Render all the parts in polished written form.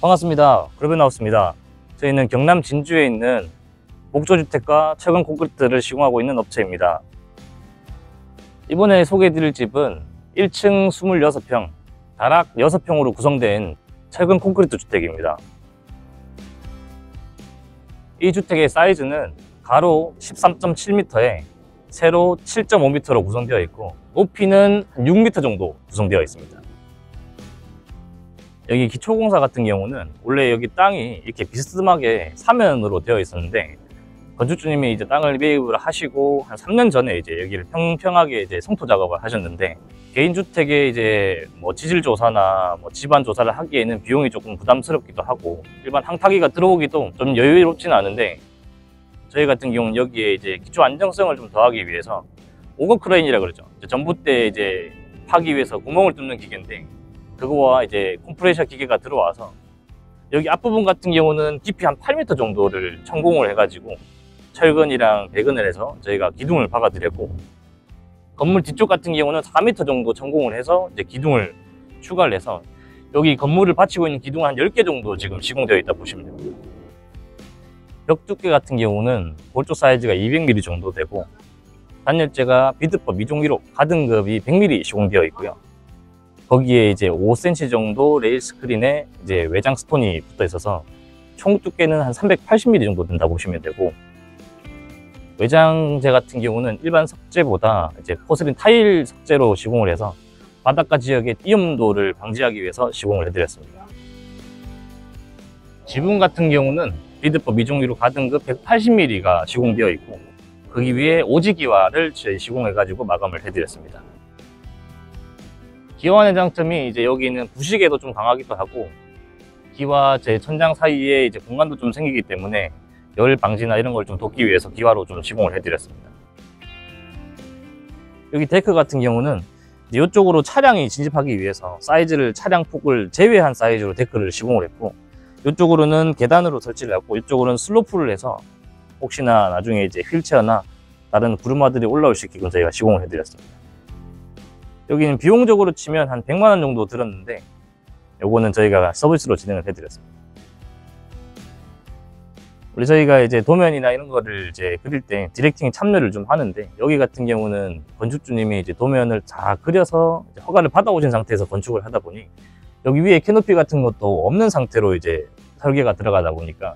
반갑습니다. 그룹앤하우스입니다. 저희는 경남 진주에 있는 목조주택과 철근 콘크리트를 시공하고 있는 업체입니다. 이번에 소개해드릴 집은 1층 26평, 다락 6평으로 구성된 철근 콘크리트 주택입니다. 이 주택의 사이즈는 가로 13.7m에 세로 7.5m로 구성되어 있고 높이는 6m 정도 구성되어 있습니다. 여기 기초공사 같은 경우는 원래 여기 땅이 이렇게 비스듬하게 사면으로 되어 있었는데 건축주님이 이제 땅을 매입을 하시고 한 3년 전에 이제 여기를 평평하게 이제 성토 작업을 하셨는데 개인주택에 이제 뭐 지질조사나 뭐 집안조사를 하기에는 비용이 조금 부담스럽기도 하고 일반 항타기가 들어오기도 좀 여유롭지는 않은데 저희 같은 경우는 여기에 이제 기초 안정성을 좀 더하기 위해서 오거크레인이라 그러죠. 전봇대 이제 파기 위해서 구멍을 뚫는 기계인데 그거와 이제 컴프레셔 기계가 들어와서 여기 앞부분 같은 경우는 깊이 한 8m 정도를 천공을 해가지고 철근이랑 배근을 해서 저희가 기둥을 박아드렸고 건물 뒤쪽 같은 경우는 4m 정도 천공을 해서 이제 기둥을 추가를 해서 여기 건물을 받치고 있는 기둥 한 10개 정도 지금 시공되어 있다 보시면 됩니다. 벽 두께 같은 경우는 골조 사이즈가 200mm 정도 되고 단열재가 비드법 2종기로 가등급이 100mm 시공되어 있고요. 거기에 이제 5cm 정도 레일 스크린에 이제 외장 스톤이 붙어 있어서 총 두께는 한 380mm 정도 된다고 보시면 되고 외장재 같은 경우는 일반 석재보다 이제 포슬린 타일 석재로 시공을 해서 바닷가 지역의 띄엄도를 방지하기 위해서 시공을 해드렸습니다. 지붕 같은 경우는 비드법 2종기로 가등급 180mm가 시공되어 있고 거기 위에 오지기와를 저희 시공해가지고 마감을 해드렸습니다. 기와의 장점이 이제 여기는 부식에도 좀 강하기도 하고 기와 제 천장 사이에 이제 공간도 좀 생기기 때문에 열 방지나 이런 걸 좀 돕기 위해서 기와로 좀 시공을 해드렸습니다. 여기 데크 같은 경우는 이쪽으로 차량이 진입하기 위해서 사이즈를 차량 폭을 제외한 사이즈로 데크를 시공을 했고 이쪽으로는 계단으로 설치를 했고 이쪽으로는 슬로프를 해서 혹시나 나중에 이제 휠체어나 다른 구르마들이 올라올 수 있게끔 저희가 시공을 해드렸습니다. 여기는 비용적으로 치면 한 100만 원 정도 들었는데 요거는 저희가 서비스로 진행을 해드렸습니다. 우리 저희가 이제 도면이나 이런 거를 이제 그릴 때 디렉팅 참여를 좀 하는데 여기 같은 경우는 건축주님이 이제 도면을 다 그려서 허가를 받아오신 상태에서 건축을 하다 보니 여기 위에 캐노피 같은 것도 없는 상태로 이제 설계가 들어가다 보니까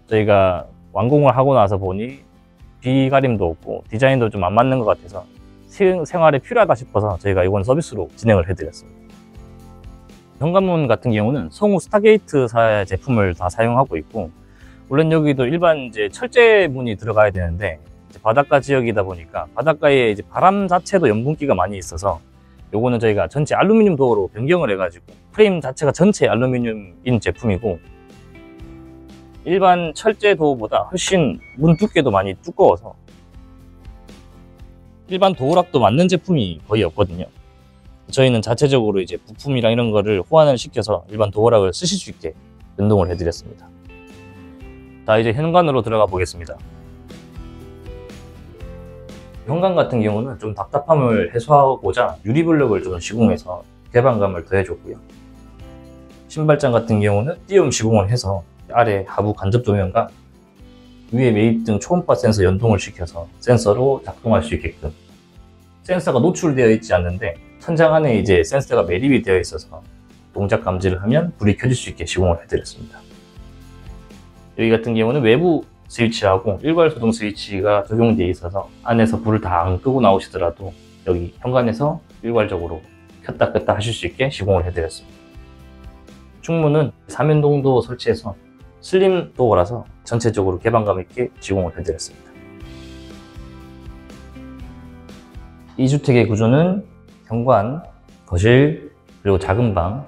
저희가 완공을 하고 나서 보니 비가림도 없고 디자인도 좀 안 맞는 것 같아서 생활에 필요하다 싶어서 저희가 이건 서비스로 진행을 해드렸습니다. 현관문 같은 경우는 성우 스타게이트사 제품을 다 사용하고 있고 물론 여기도 일반 이제 철제 문이 들어가야 되는데 이제 바닷가 지역이다 보니까 바닷가에 이제 바람 자체도 염분기가 많이 있어서 요거는 저희가 전체 알루미늄 도어로 변경을 해가지고 프레임 자체가 전체 알루미늄인 제품이고 일반 철제 도어보다 훨씬 문 두께도 많이 두꺼워서 일반 도어락도 맞는 제품이 거의 없거든요. 저희는 자체적으로 이제 부품이랑 이런 거를 호환을 시켜서 일반 도어락을 쓰실 수 있게 변동을 해드렸습니다. 자, 이제 현관으로 들어가 보겠습니다. 현관 같은 경우는 좀 답답함을 해소하고자 유리블럭을 좀 시공해서 개방감을 더해줬고요. 신발장 같은 경우는 띄움 시공을 해서 아래 하부 간접 조명과 위에 매입등 초음파 센서 연동을 시켜서 센서로 작동할 수 있게끔 센서가 노출되어 있지 않는데 천장 안에 이제 센서가 매립이 되어 있어서 동작 감지를 하면 불이 켜질 수 있게 시공을 해드렸습니다. 여기 같은 경우는 외부 스위치하고 일괄 소등 스위치가 적용되어 있어서 안에서 불을 다 안 끄고 나오시더라도 여기 현관에서 일괄적으로 켰다 껐다 하실 수 있게 시공을 해드렸습니다. 충문은 3연동도 설치해서 슬림 도어라서 전체적으로 개방감 있게 시공을 해드렸습니다. 이 주택의 구조는 현관, 거실, 그리고 작은 방,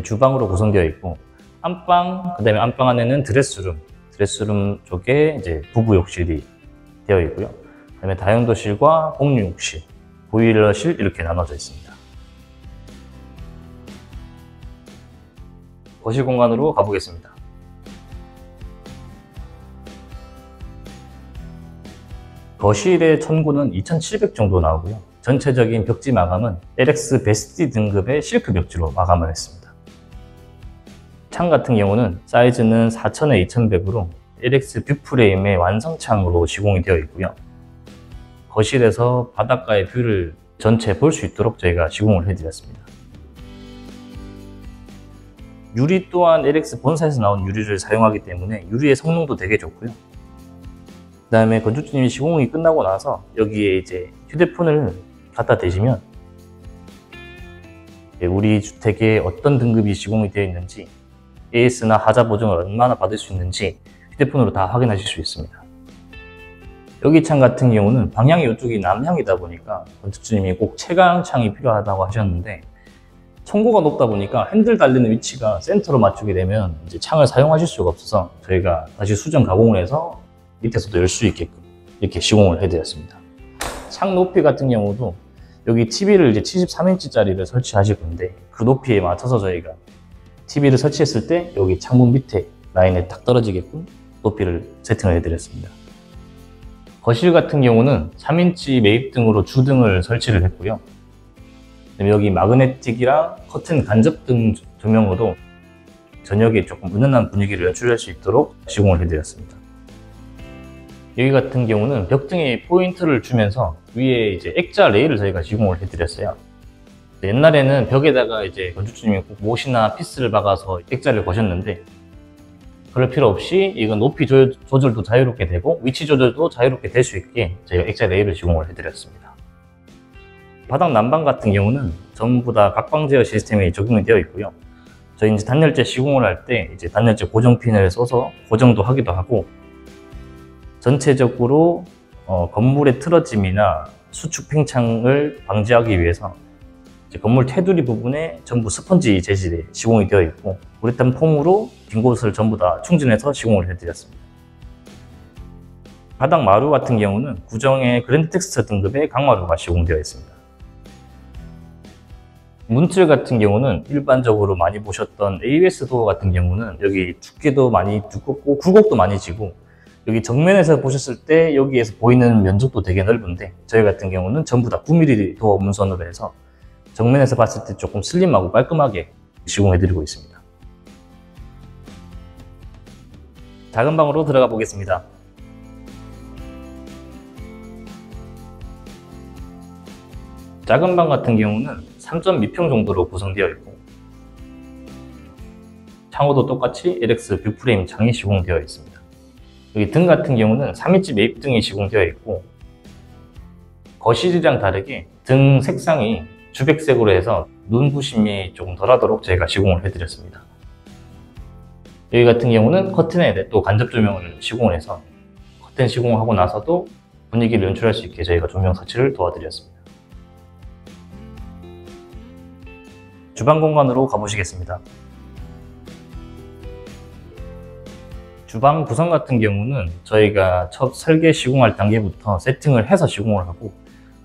주방으로 구성되어 있고 안방, 그 다음에 안방 안에는 드레스룸 쪽에 이제 부부 욕실이 되어 있고요. 그 다음에 다용도실과 공유 욕실, 보일러실 이렇게 나눠져 있습니다. 거실 공간으로 가보겠습니다. 거실의 천고는 2700 정도 나오고요. 전체적인 벽지 마감은 LX 베스티 등급의 실크 벽지로 마감을 했습니다. 창 같은 경우는 사이즈는 4000에 2100으로 LX 뷰프레임의 완성창으로 시공이 되어 있고요. 거실에서 바닷가의 뷰를 전체 볼 수 있도록 저희가 시공을 해드렸습니다. 유리 또한 LX 본사에서 나온 유리를 사용하기 때문에 유리의 성능도 되게 좋고요. 그 다음에 건축주님이 시공이 끝나고 나서 여기에 이제 휴대폰을 갖다 대시면 우리 주택에 어떤 등급이 시공이 되어 있는지, AS나 하자 보증을 얼마나 받을 수 있는지 휴대폰으로 다 확인하실 수 있습니다. 여기 창 같은 경우는 방향이 이쪽이 남향이다 보니까 건축주님이 꼭 채광창이 필요하다고 하셨는데, 청고가 높다 보니까 핸들 달리는 위치가 센터로 맞추게 되면 이제 창을 사용하실 수가 없어서 저희가 다시 수정 가공을 해서 밑에서도 열 수 있게끔 이렇게 시공을 해드렸습니다. 창 높이 같은 경우도 여기 TV를 이제 73인치짜리를 설치하실 건데, 그 높이에 맞춰서 저희가 TV를 설치했을 때 여기 창문 밑에 라인에 딱 떨어지게끔 높이를 세팅을 해드렸습니다. 거실 같은 경우는 3인치 매입등으로 주등을 설치를 했고요. 여기 마그네틱이랑 커튼 간접등 조명으로 저녁에 조금 은은한 분위기를 연출할 수 있도록 시공을 해드렸습니다. 여기 같은 경우는 벽등에 포인트를 주면서 위에 이제 액자 레일을 저희가 시공을 해드렸어요. 옛날에는 벽에다가 이제 건축주님이 못이나 피스를 박아서 액자를 거셨는데, 그럴 필요 없이 이건 높이 조절도 자유롭게 되고 위치 조절도 자유롭게 될 수 있게 저희가 액자 레일을 시공을 해드렸습니다. 바닥 난방 같은 경우는 전부 다 각방 제어 시스템이 적용이 되어 있고요. 저희 이제 단열재 시공을 할 때 이제 단열재 고정핀을 써서 고정도 하기도 하고, 전체적으로 건물의 틀어짐이나 수축 팽창을 방지하기 위해서 이제 건물 테두리 부분에 전부 스펀지 재질이 시공이 되어 있고, 우레탄 폼으로 빈 곳을 전부 다 충전해서 시공을 해드렸습니다. 바닥 마루 같은 경우는 구정의 그랜드 텍스처 등급의 강마루가 시공되어 있습니다. 문틀 같은 경우는 일반적으로 많이 보셨던 ABS 도어 같은 경우는 여기 두께도 많이 두껍고 굴곡도 많이 지고, 여기 정면에서 보셨을 때 여기에서 보이는 면적도 되게 넓은데, 저희 같은 경우는 전부 다 9mm 도어 문선으로 해서 정면에서 봤을 때 조금 슬림하고 깔끔하게 시공해드리고 있습니다. 작은 방으로 들어가 보겠습니다. 작은 방 같은 경우는 3.2평 정도로 구성되어 있고, 창호도 똑같이 LX 뷰프레임 창이 시공되어 있습니다. 여기 등 같은 경우는 3인치 매입등이 시공되어 있고, 거실이랑 다르게 등 색상이 주백색으로 해서 눈 부심이 조금 덜하도록 저희가 시공을 해드렸습니다. 여기 같은 경우는 커튼에 또 간접 조명을 시공을 해서 커튼 시공하고 나서도 분위기를 연출할 수 있게 저희가 조명 설치를 도와드렸습니다. 주방 공간으로 가보시겠습니다. 주방 구성 같은 경우는 저희가 첫 설계 시공할 단계부터 세팅을 해서 시공을 하고,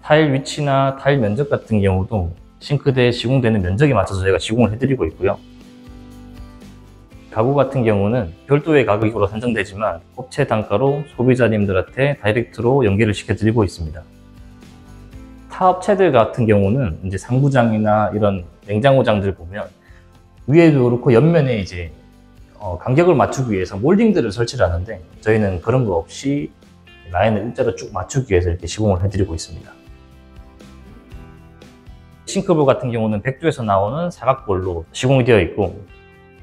타일 위치나 타일 면적 같은 경우도 싱크대에 시공되는 면적에 맞춰서 저희가 시공을 해드리고 있고요. 가구 같은 경우는 별도의 가격으로 산정되지만 업체 단가로 소비자님들한테 다이렉트로 연계를 시켜드리고 있습니다. 타 업체들 같은 경우는 이제 상부장이나 이런 냉장고장들 보면 위에도 그렇고 옆면에 이제 간격을 맞추기 위해서 몰딩들을 설치를 하는데, 저희는 그런 거 없이 라인을 일자로 쭉 맞추기 위해서 이렇게 시공을 해드리고 있습니다. 싱크볼 같은 경우는 백조에서 나오는 사각볼로 시공이 되어 있고,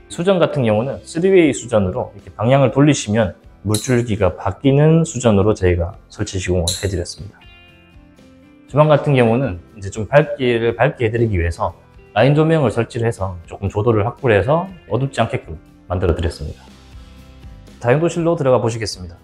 수전 같은 경우는 3웨이 수전으로 이렇게 방향을 돌리시면 물줄기가 바뀌는 수전으로 저희가 설치 시공을 해드렸습니다. 주방 같은 경우는 이제 좀 밝게 해드리기 위해서 라인 조명을 설치를 해서 조금 조도를 확보를 해서 어둡지 않게끔 만들어 드렸습니다. 다용도실로 들어가 보시겠습니다.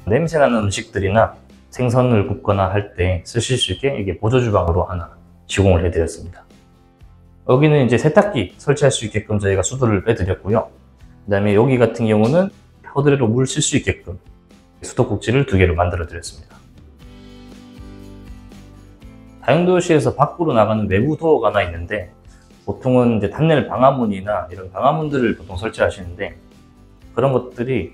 냄새나는 음식들이나 생선을 굽거나 할 때 쓰실 수 있게 이게 보조 주방으로 하나 시공을 해드렸습니다. 여기는 이제 세탁기 설치할 수 있게끔 저희가 수도를 빼드렸고요. 그 다음에 여기 같은 경우는 허드레로 물 쓸 수 있게끔 수도꼭지를 2개를 만들어 드렸습니다. 다용도실에서 밖으로 나가는 외부 도어가 하나 있는데, 보통은 이제 단열 방화문이나 이런 방화문들을 보통 설치하시는데, 그런 것들이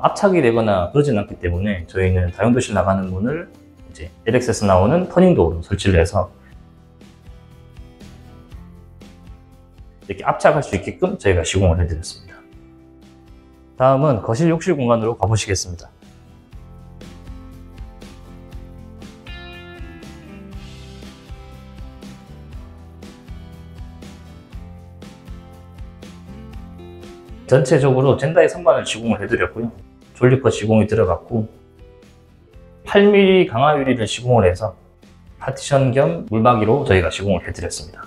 압착이 되거나 그러진 않기 때문에 저희는 다용도실 나가는 문을 이제 LX에서 나오는 터닝도어로 설치를 해서 이렇게 압착할 수 있게끔 저희가 시공을 해드렸습니다. 다음은 거실 욕실 공간으로 가보시겠습니다. 전체적으로 젠다이 선반을 시공을 해드렸고요. 졸리컷 시공이 들어갔고 8mm 강화 유리를 시공을 해서 파티션 겸 물막이로 저희가 시공을 해드렸습니다.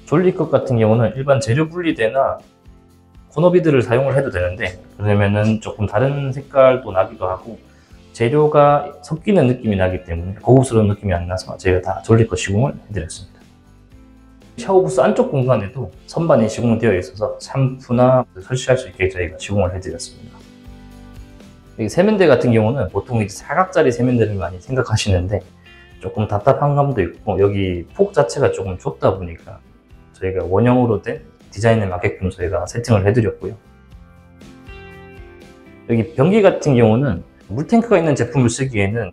졸리컷 같은 경우는 일반 재료 분리대나 코너비드를 사용을 해도 되는데 그러면은 조금 다른 색깔도 나기도 하고 재료가 섞이는 느낌이 나기 때문에 고급스러운 느낌이 안 나서 저희가 다 졸리컷 시공을 해드렸습니다. 샤워부스 안쪽 공간에도 선반이 시공되어 있어서 샴푸나 설치할 수 있게 저희가 시공을 해드렸습니다. 여기 세면대 같은 경우는 보통 이제 사각짜리 세면대를 많이 생각하시는데 조금 답답한 감도 있고 여기 폭 자체가 조금 좁다 보니까 저희가 원형으로 된 디자인에 맞게끔 저희가 세팅을 해드렸고요. 여기 변기 같은 경우는 물탱크가 있는 제품을 쓰기에는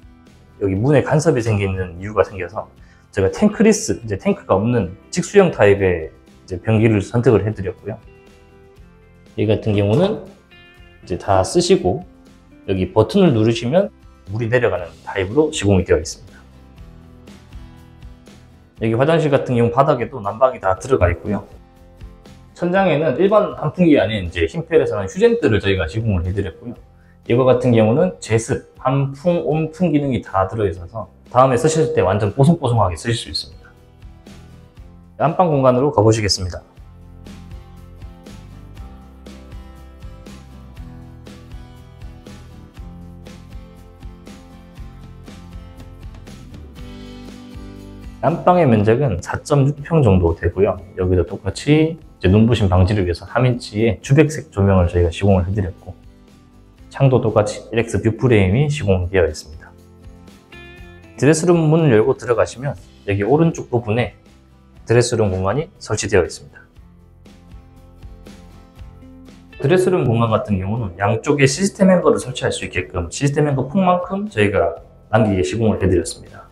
여기 문에 간섭이 생기는 이유가 생겨서 제가 탱크리스, 이제 탱크가 없는 직수형 타입의 이제 변기를 선택을 해드렸고요. 이 같은 경우는 이제 다 쓰시고 여기 버튼을 누르시면 물이 내려가는 타입으로 시공이 되어 있습니다. 여기 화장실 같은 경우 바닥에도 난방이 다 들어가 있고요. 천장에는 일반 환풍기 안에 이제 흰펠에서는 휴젠트를 저희가 시공을 해드렸고요. 이거 같은 경우는 제습, 환풍, 온풍 기능이 다 들어있어서 다음에 쓰실 때 완전 뽀송뽀송하게 쓰실 수 있습니다. 안방 공간으로 가보시겠습니다. 안방의 면적은 4.6평 정도 되고요. 여기도 똑같이 이제 눈부심 방지를 위해서 3인치의 주백색 조명을 저희가 시공을 해드렸고 창도 똑같이 LX 뷰 프레임이 시공되어 있습니다. 드레스룸 문을 열고 들어가시면 여기 오른쪽 부분에 드레스룸 공간이 설치되어 있습니다. 드레스룸 공간 같은 경우는 양쪽에 시스템 행거를 설치할 수 있게끔 시스템 행거 폭만큼 저희가 남기게 시공을 해드렸습니다.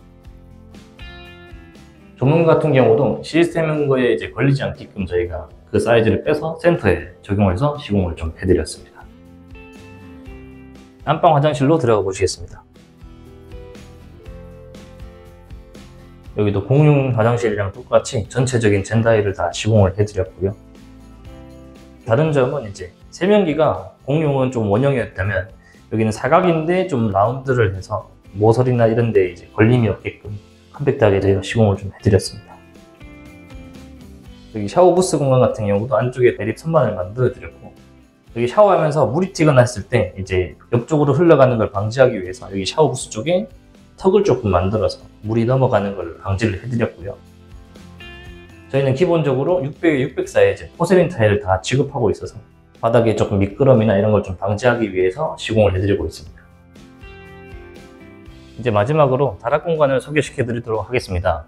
조명 같은 경우도 시스템 행거에 이제 걸리지 않게끔 저희가 그 사이즈를 빼서 센터에 적용해서 시공을 좀 해드렸습니다. 안방 화장실로 들어가 보시겠습니다. 여기도 공용 화장실이랑 똑같이 전체적인 젠다이를 다 시공을 해드렸고요. 다른 점은 이제 세면기가 공용은 좀 원형이었다면 여기는 사각인데 좀 라운드를 해서 모서리나 이런 데 이제 걸림이 없게끔 컴팩트하게 저희가 시공을 좀 해드렸습니다. 여기 샤워 부스 공간 같은 경우도 안쪽에 대립 선반을 만들어 드렸고 여기 샤워하면서 물이 튀거나 했을 때 이제 옆쪽으로 흘러가는 걸 방지하기 위해서 여기 샤워 부스 쪽에 턱을 조금 만들어서 물이 넘어가는 걸 방지를 해드렸고요. 저희는 기본적으로 600에 600 사이즈 포세린 타일을 다 지급하고 있어서 바닥에 조금 미끄럼이나 이런 걸 좀 방지하기 위해서 시공을 해드리고 있습니다. 이제 마지막으로 다락 공간을 소개시켜 드리도록 하겠습니다.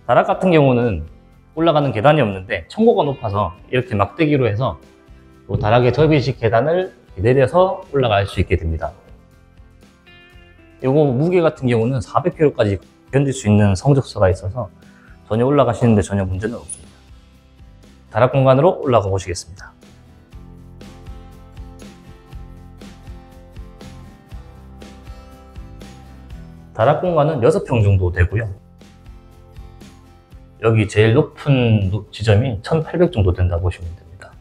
다락 같은 경우는 올라가는 계단이 없는데 층고가 높아서 이렇게 막대기로 해서 다락의 접이식 계단을 내려서 올라갈 수 있게 됩니다. 요거 무게 같은 경우는 400kg까지 견딜 수 있는 성적서가 있어서 전혀 올라가시는데 전혀 문제는 없습니다. 다락 공간으로 올라가 보시겠습니다. 다락 공간은 6평 정도 되고요. 여기 제일 높은 지점이 1800 정도 된다고 보시면 됩니다.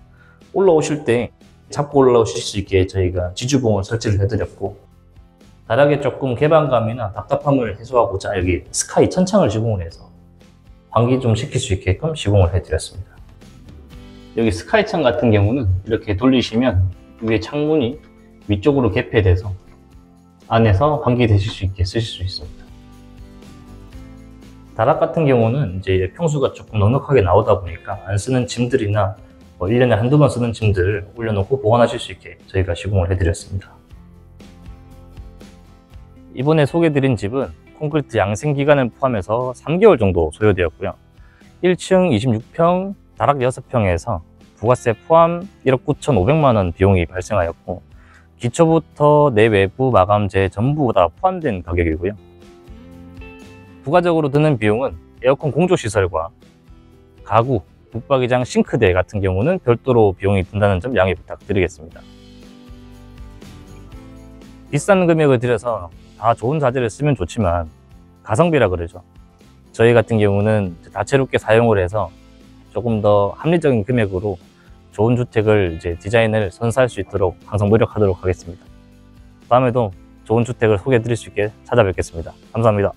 올라오실 때 잡고 올라오실 수 있게 저희가 지주봉을 설치를 해드렸고 다락에 조금 개방감이나 답답함을 해소하고자 여기 스카이 천창을 시공을 해서 환기 좀 시킬 수 있게끔 시공을 해드렸습니다. 여기 스카이 창 같은 경우는 이렇게 돌리시면 위에 창문이 위쪽으로 개폐돼서 안에서 환기되실 수 있게 쓰실 수 있습니다. 다락 같은 경우는 이제 평수가 조금 넉넉하게 나오다 보니까 안 쓰는 짐들이나 1년에 한두 번 쓰는 짐들을 올려놓고 보관하실 수 있게 저희가 시공을 해드렸습니다. 이번에 소개해드린 집은 콘크리트 양생 기간을 포함해서 3개월 정도 소요되었고요. 1층 26평, 다락 6평에서 부가세 포함 1억 9,500만 원 비용이 발생하였고, 기초부터 내외부 마감재 전부 다 포함된 가격이고요. 부가적으로 드는 비용은 에어컨 공조시설과 가구, 붙박이장, 싱크대 같은 경우는 별도로 비용이 든다는 점 양해 부탁드리겠습니다. 비싼 금액을 들여서 다 좋은 자재를 쓰면 좋지만 가성비라 그러죠. 저희 같은 경우는 다채롭게 사용을 해서 조금 더 합리적인 금액으로 좋은 주택을 디자인을 선사할 수 있도록 항상 노력하도록 하겠습니다. 다음에도 좋은 주택을 소개해 드릴 수 있게 찾아뵙겠습니다. 감사합니다.